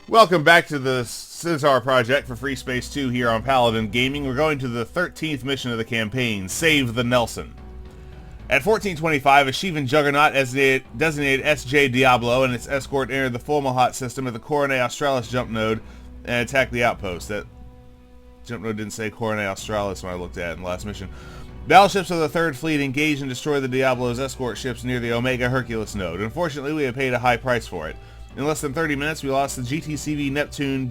Welcome back to the Centaur Project for Freespace 2 here on Paladin Gaming. We're going to the 13th mission of the campaign, Save the Nelson. At 1425, a Shivan juggernaut designated S.J. Diablo and its escort entered the Fulmahat system at the Coronae Australis jump node and attacked the outpost. That jump node didn't say Coronae Australis when I looked at it in the last mission. Battleships of the 3rd Fleet engaged and destroyed the Diablo's escort ships near the Omega Hercules node. Unfortunately, we had paid a high price for it. In less than 30 minutes, we lost the GTCV Neptune,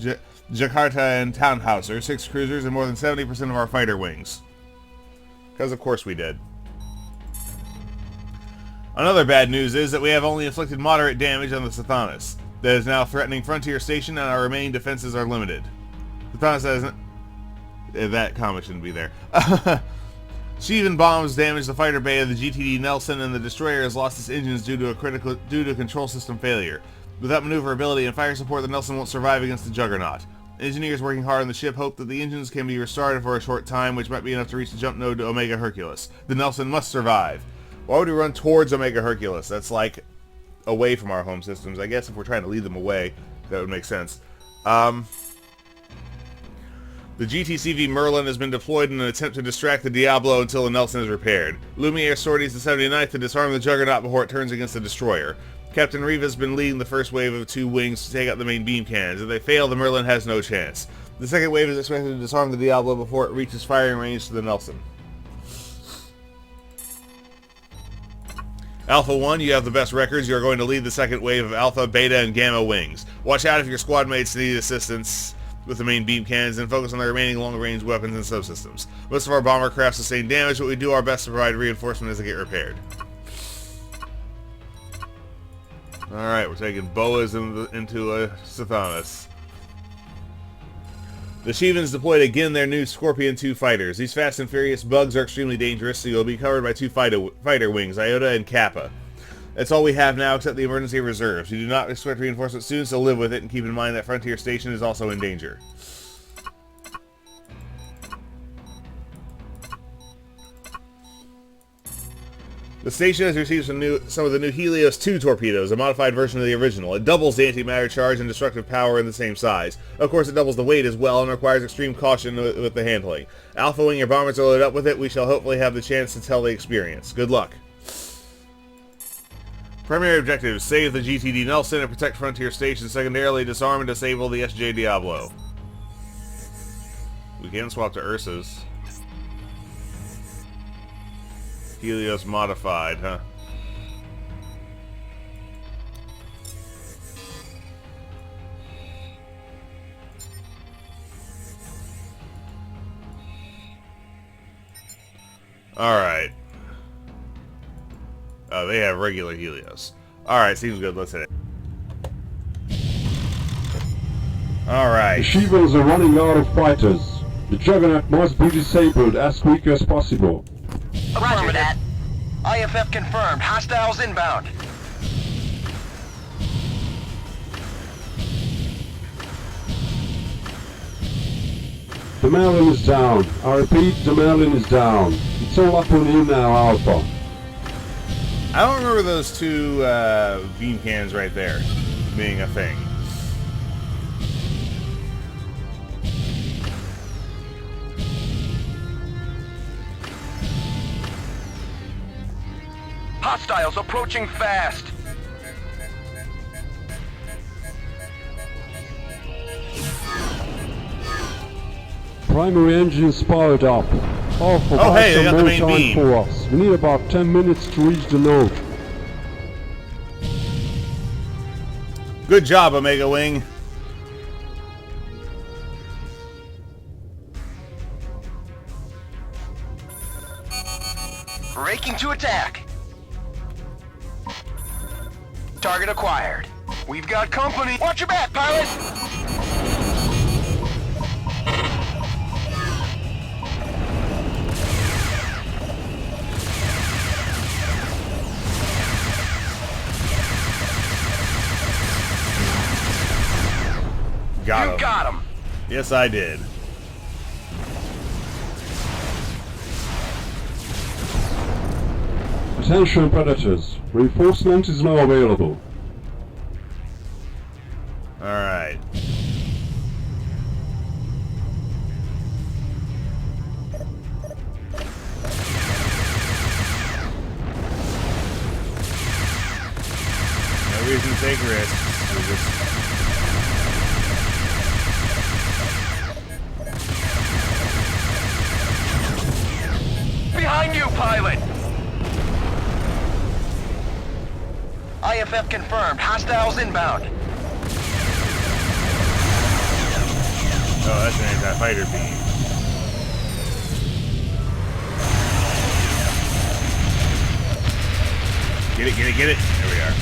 Jakarta, and Townhauser, 6 cruisers, and more than 70% of our fighter wings. Because of course we did. Another bad news is that we have only inflicted moderate damage on the Sathanas. That is now threatening Frontier Station, and our remaining defenses are limited. Sathanas hasn't... that comment shouldn't be there. Shivan bombs damaged the fighter bay of the GTD Nelson, and the destroyer has lost its engines due to control system failure. Without maneuverability and fire support, the Nelson won't survive against the Juggernaut. Engineers working hard on the ship hope that the engines can be restarted for a short time, which might be enough to reach the jump node to Omega Hercules. The Nelson must survive. Why would we run towards Omega Hercules? That's like away from our home systems. I guess if we're trying to lead them away, that would make sense. The GTCV Merlin has been deployed in an attempt to distract the Diablo until the Nelson is repaired. Lumiere sorties the 79th to disarm the Juggernaut before it turns against the destroyer. Captain Riva has been leading the first wave of 2 wings to take out the main beam cannons. If they fail, the Merlin has no chance. The second wave is expected to disarm the Diablo before it reaches firing range to the Nelson. Alpha 1, you have the best records. You are going to lead the second wave of Alpha, Beta, and Gamma wings. Watch out if your squad mates need assistance with the main beam cannons and focus on the remaining long-range weapons and subsystems. Most of our bomber craft sustain damage, but we do our best to provide reinforcement as they get repaired. Alright, we're taking boas into a Sathanas. The Shivans deployed again their new Scorpion 2 fighters. These fast and furious bugs are extremely dangerous, so you'll be covered by 2 fighter wings, Iota and Kappa. That's all we have now except the emergency reserves. You do not expect reinforcement soon, so live with it and keep in mind that Frontier Station is also in danger. The station has received some of the new Helios 2 torpedoes, a modified version of the original. It doubles the antimatter charge and destructive power in the same size. Of course, it doubles the weight as well and requires extreme caution with the handling. Alpha, when your bombers are loaded up with it, we shall hopefully have the chance to tell the experience. Good luck. Primary objectives: save the GTD Nelson and protect Frontier Station. Secondarily, disarm and disable the SJ Diablo. We can swap to Ursa's. Helios modified, huh? Alright. Oh, they have regular Helios. Alright, seems good. Let's hit it. Alright. The Shivans are running out of fighters. The Juggernaut must be disabled as quick as possible. Roger that. IFF confirmed. Hostiles inbound. The Merlin is down. I repeat, the Merlin is down. It's all up on you now, Alpha. I don't remember those 2 beam cannons right there being a thing. Hostiles approaching fast. Primary engines powered up. Alpha, oh hey, they some got the more main time beam. for us. We need about 10 minutes to reach the node. Good job, Omega Wing. Raking to attack. Target acquired. We've got company. Watch your back, pilot! Got him. You got him. Yes, I did. Attention predators. Reinforcement is now available. Alright. take risks. We just... Behind you, pilot! IFF confirmed. Hostiles inbound. Oh, that's an anti-fighter beam. Get it, get it, get it! There we are.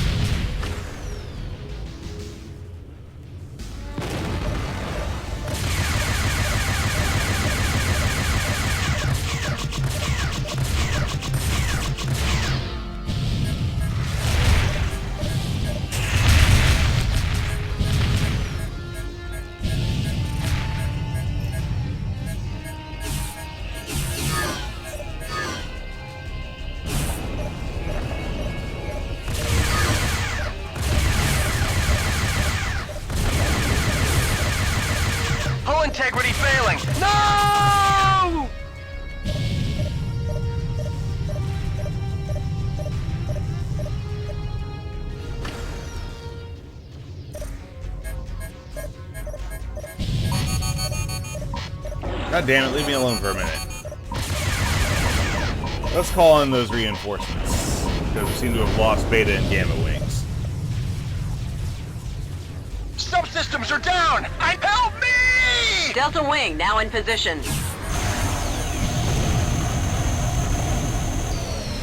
Hull integrity failing. No! God damn it, leave me alone for a minute. Let's call in those reinforcements, because we seem to have lost Beta and Gamma wings. Subsystems are down! Help me! Delta wing now in position.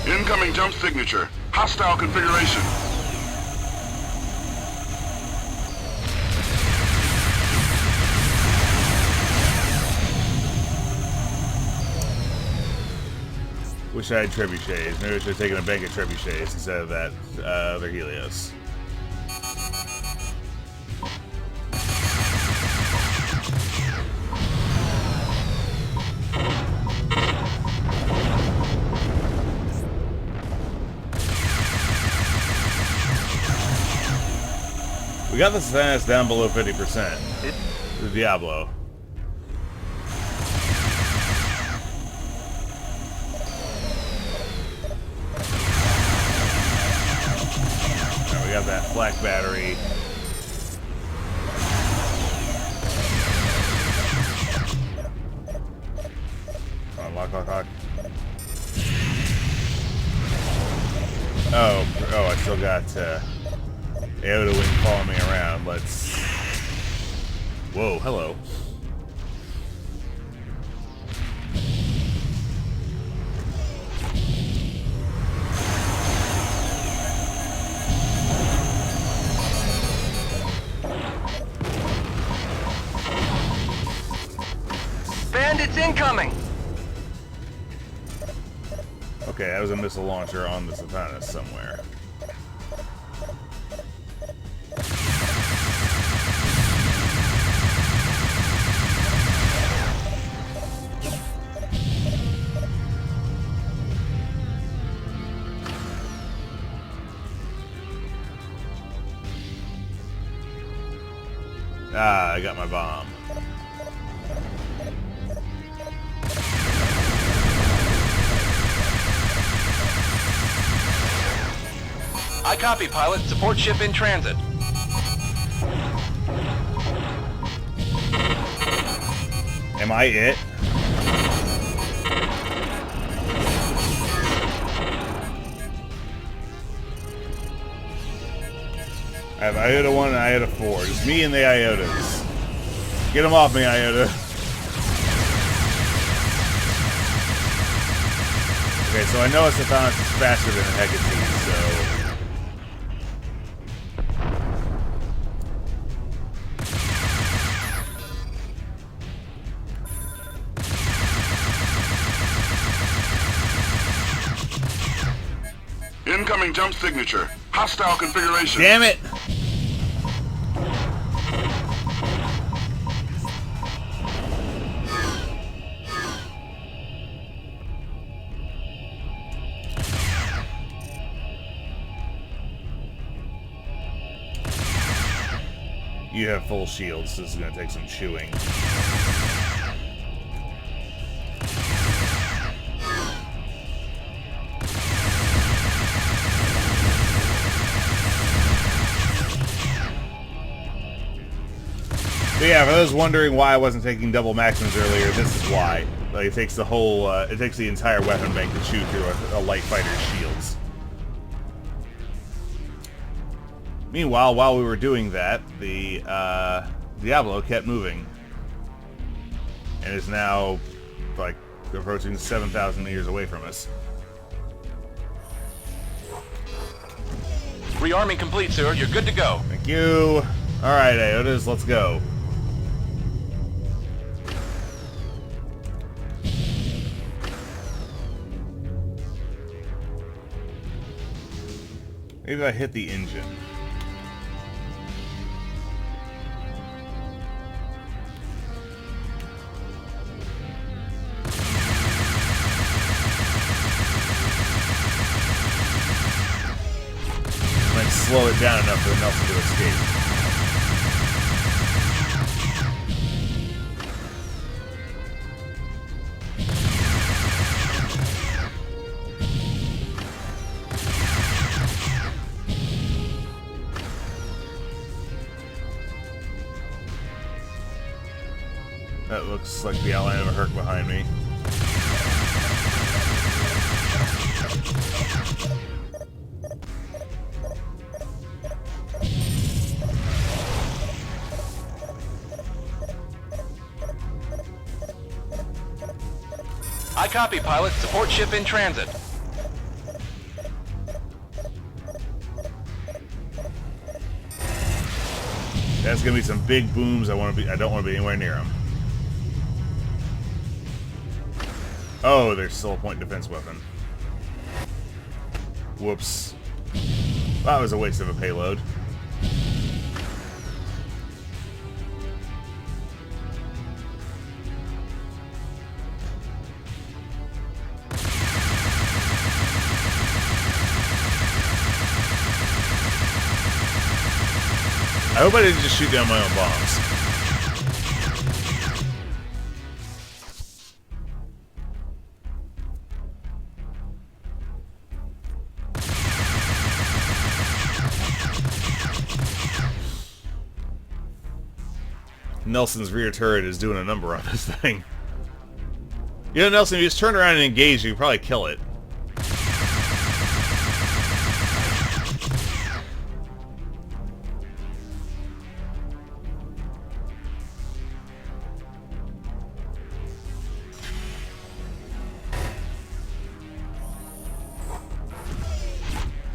Incoming jump signature. Hostile configuration. Wish I had trebuchets. Maybe I should have taken a bank of trebuchets instead of that other Helios. We got the Sathanas down below 50%. The Diablo. Right, we got that flak battery. Come on, lock, lock, lock. Oh, I still got Aota wing following me around. Let's... Whoa, hello. Bandits incoming! Okay, that was a missile launcher on the Sathanas somewhere. Ah, I got my bomb. I copy, pilot. Support ship in transit. Am I it? I have Iota 1 and Iota 4. Just me and the Iotas. Get them off me, Iota. Okay, so I know a Sathanas is faster than a Hecate, so... Incoming jump signature. Hostile configuration. Damn it! You have full shields. This is going to take some chewing. But yeah, for those wondering why I wasn't taking double maxims earlier, this is why. Like, it takes the whole, it takes the entire weapon bank to shoot through a light fighter's shields. Meanwhile, while we were doing that, the Diablo kept moving. And is now, like, approaching 7,000 meters away from us. Rearming complete, sir. You're good to go. Thank you. Alright, Iotas, let's go. Maybe I hit the engine. Might slow it down enough for the Nelson to escape. That looks like the outline of a Herc behind me. I copy, pilot. Support ship in transit. That's gonna be some big booms. I don't want to be anywhere near them. Oh, there's still a point defense weapon. Whoops. That was a waste of a payload. I hope I didn't just shoot down my own bombs. Nelson's rear turret is doing a number on this thing. You know, Nelson, if you just turn around and engage, you could probably kill it.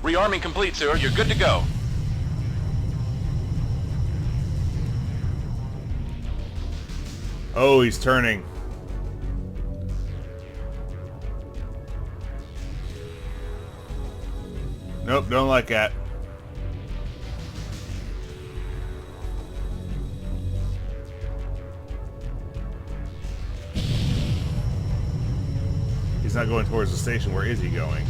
Rearming complete, sir. You're good to go. Oh, he's turning. Nope, don't like that. He's not going towards the station. Where is he going?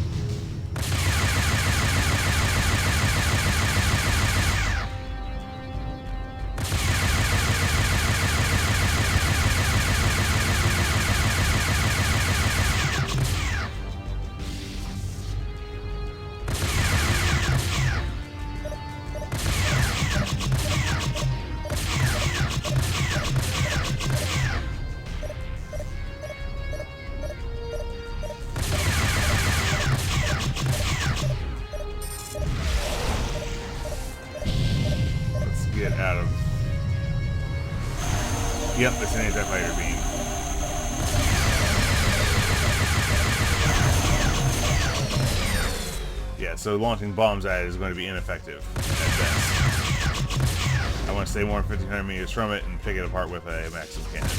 Get out of... Yep, it's an anti-fighter beam. Yeah, so launching bombs at it is going to be ineffective at best. I want to stay more than 1,500 meters from it and pick it apart with a Maxim cannon.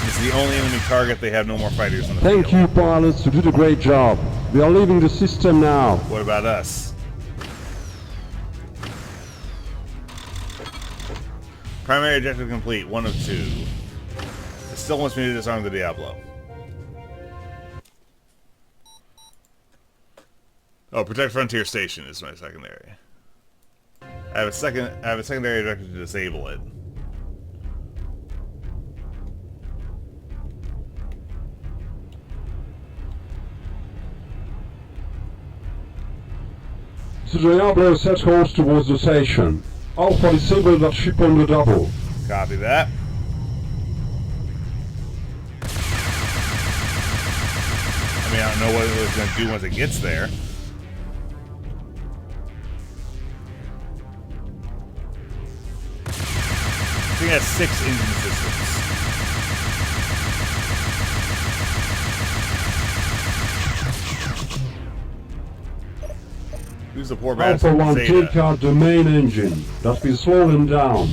It's the only enemy target. They have no more fighters in the field. Thank you, pilots. You did a great job. We are leaving the system now. What about us? Primary objective complete. 1 of 2. It still wants me to disarm the Diablo. Oh, protect Frontier Station is my secondary. I have a secondary objective to disable it. The Diablo set course towards the station. Alpha disable that ship on the double. Copy that. I mean, I don't know what it was going to do once it gets there. I think it has 6 engine systems. Who's the poor bastard? Alpha 1, take out the main engine. That will slow them down.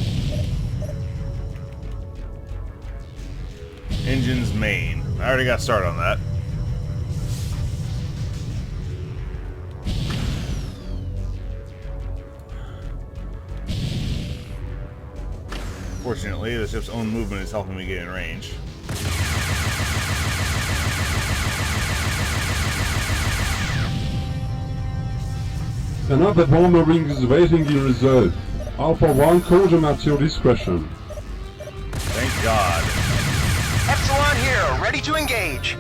Engine's main. I already got started on that. Fortunately, the ship's own movement is helping me get in range. Another bomber ring is waiting in reserve. Alpha 1, call them at your discretion. Thank God. Epsilon here, ready to engage.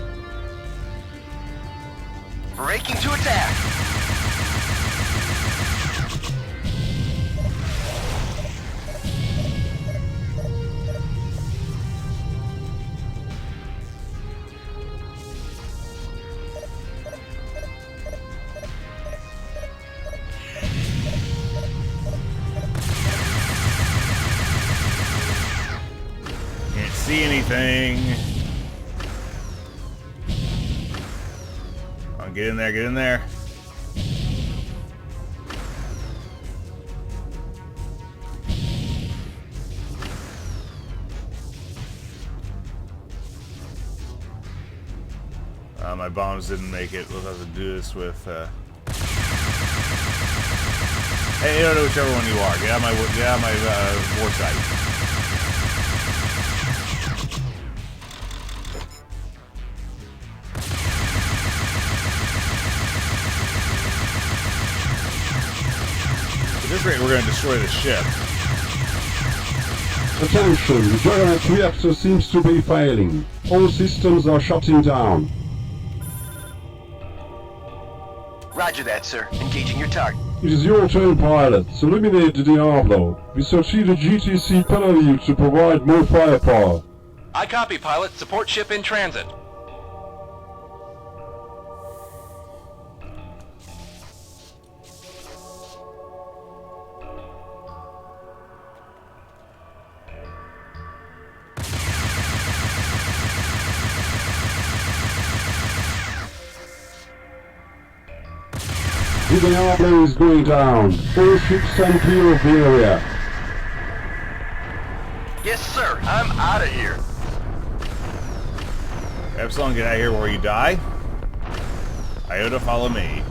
Braking to attack. See anything? Oh, get in there, get in there. My bombs didn't make it. We'll have to do this with hey, you don't know whichever one you are. Get out of my war site. At this rate, we're going to destroy the ship. Attention, the Juggernaut reactor seems to be failing. All systems are shutting down. Roger that, sir. Engaging your target. It is your turn, pilots. Eliminate the Diablo. We succeed the GTC penalty to provide more firepower. I copy, pilot. Support ship in transit. The Diablo is going down. All ships stand clear of the area. Yes, sir. I'm out of here. Epsilon, get out of here where you die. Iota, follow me.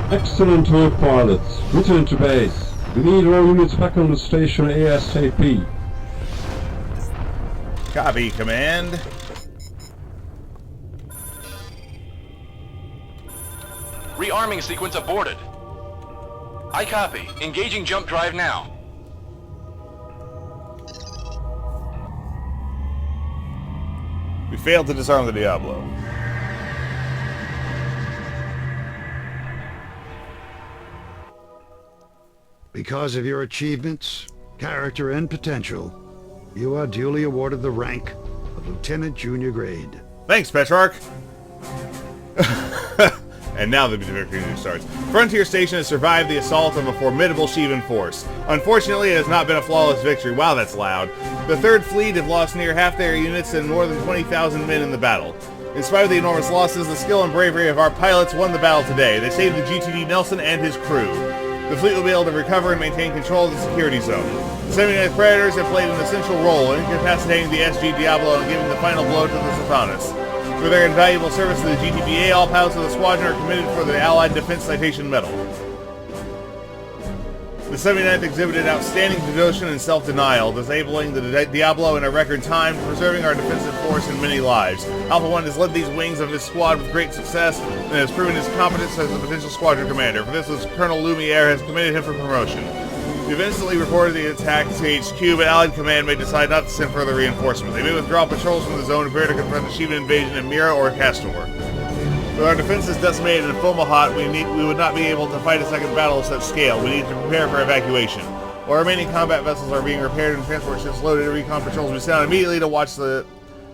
Excellent work, pilots. Return to base. We need all units back on the station ASAP. Copy, command. Rearming sequence aborted. I copy. Engaging jump drive now. We failed to disarm the Diablo. Because of your achievements, character, and potential, you are duly awarded the rank of Lieutenant Junior Grade. Thanks, Petrarch. And now the Debriefing starts. Frontier Station has survived the assault of a formidable Shivan force. Unfortunately, it has not been a flawless victory. Wow, that's loud. The Third Fleet have lost near half their units and more than 20,000 men in the battle. In spite of the enormous losses, the skill and bravery of our pilots won the battle today. They saved the GTD Nelson and his crew. The fleet will be able to recover and maintain control of the security zone. The 79th Predators have played an essential role in incapacitating the SG Diablo and giving the final blow to the Sathanas. For their invaluable service to the GTVA, all pilots of the squadron are committed for the Allied Defense Citation Medal. The 79th exhibited outstanding devotion and self-denial, disabling the Diablo in a record time, preserving our defensive force and many lives. Alpha 1 has led these wings of his squad with great success and has proven his competence as a potential squadron commander. For this, Colonel Lumiere has committed him for promotion. We've instantly reported the attack to HQ, but Allied Command may decide not to send further reinforcements. They may withdraw patrols from the zone and prepare to confront the Shivan invasion in Mira or Castor. With our defenses decimated in Fomalhaut, we would not be able to fight a second battle of such scale. We need to prepare for evacuation. While remaining combat vessels are being repaired and transport ships loaded, recon patrols will be sent out immediately to watch the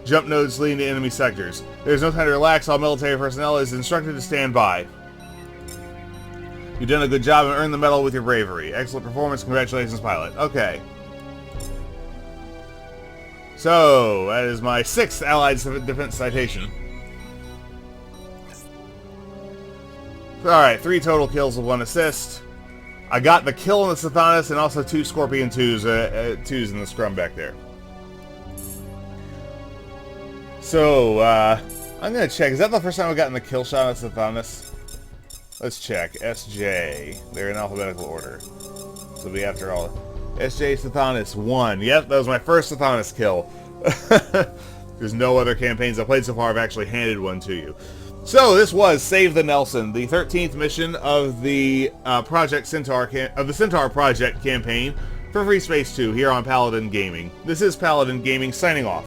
jump nodes leading to enemy sectors. There's no time to relax. All military personnel is instructed to stand by. You've done a good job and earned the medal with your bravery. Excellent performance. Congratulations, pilot. Okay. So, that is my 6th Allied Defense citation. Alright, 3 total kills with 1 assist. I got the kill on the Sathanas and also 2 Scorpion 2s in the scrum back there. So, I'm going to check. Is that the first time I've gotten the kill shot on Sathanas? Let's check. SJ. They're in alphabetical order. So it'll be after all. SJ Sathanas 1. Yep, that was my first Sathanas kill. There's no other campaigns I've played so far I've actually handed one to you. So this was Save the Nelson, the 13th mission of the Centaur Project campaign for Freespace 2 here on Paladin Gaming. This is Paladin Gaming signing off.